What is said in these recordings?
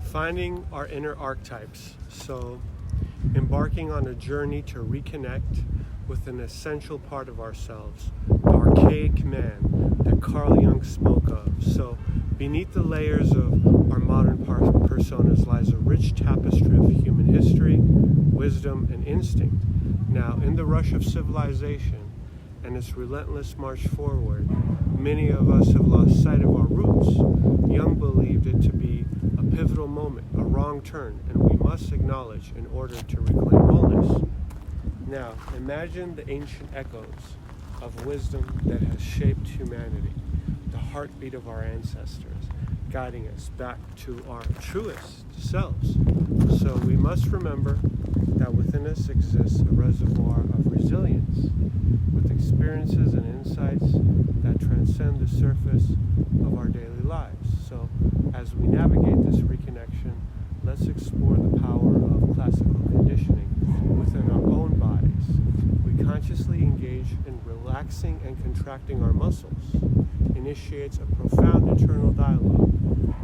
Finding our inner archetypes. So, embarking on a journey to reconnect with an essential part of ourselves, the archaic man that Carl Jung spoke of. So, beneath the layers of our modern personas lies a rich tapestry of human history, wisdom, and instinct. Now, in the rush of civilization and its relentless march forward, many of us have lost sight of our roots. Jung believed it to be a pivotal moment, a wrong turn, and we must acknowledge in order to reclaim wholeness. Now, imagine the ancient echoes of wisdom that has shaped humanity, the heartbeat of our ancestors, guiding us back to our truest selves. So we must remember that within us exists a reservoir of resilience, with experiences and insights that transcend the surface of our daily lives. So as we navigate this reconnection, let's explore the power of classical conditioning within our own bodies. We consciously engage in relaxing and contracting our muscles, initiates a profound internal dialogue.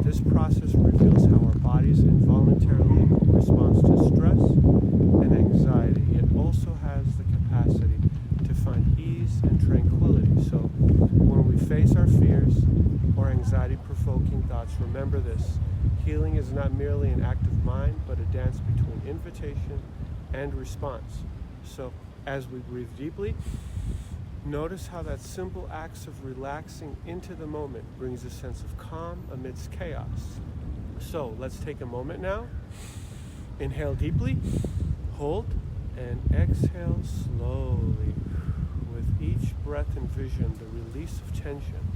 This process reveals how our bodies involuntarily respond to stress and anxiety. It also has the capacity to find ease and tranquility. So when we face our fears or anxiety-provoking thoughts, remember this: healing is not merely an act of mind, but a dance between invitation and response. So as we breathe deeply, notice how that simple acts of relaxing into the moment brings a sense of calm amidst chaos. So let's take a moment now. Inhale deeply, hold, and exhale slowly. With each breath, envision the release of tension.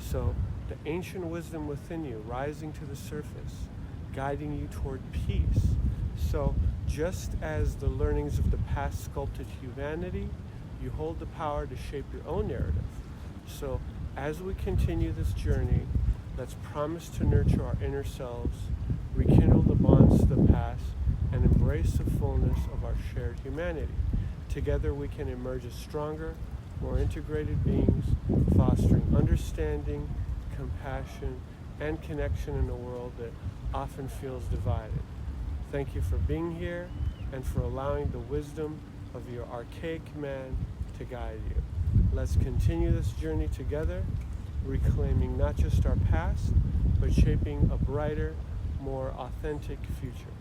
So the ancient wisdom within you rising to the surface, guiding you toward peace. So just as the learnings of the past sculpted humanity, you hold the power to shape your own narrative. So as we continue this journey, let's promise to nurture our inner selves, rekindle the bonds of the past, and embrace the fullness of our shared humanity. Together we can emerge as stronger, more integrated beings, fostering understanding, compassion, and connection in a world that often feels divided. Thank you for being here and for allowing the wisdom of your archaic man to guide you. Let's continue this journey together, reclaiming not just our past, but shaping a brighter, more authentic future.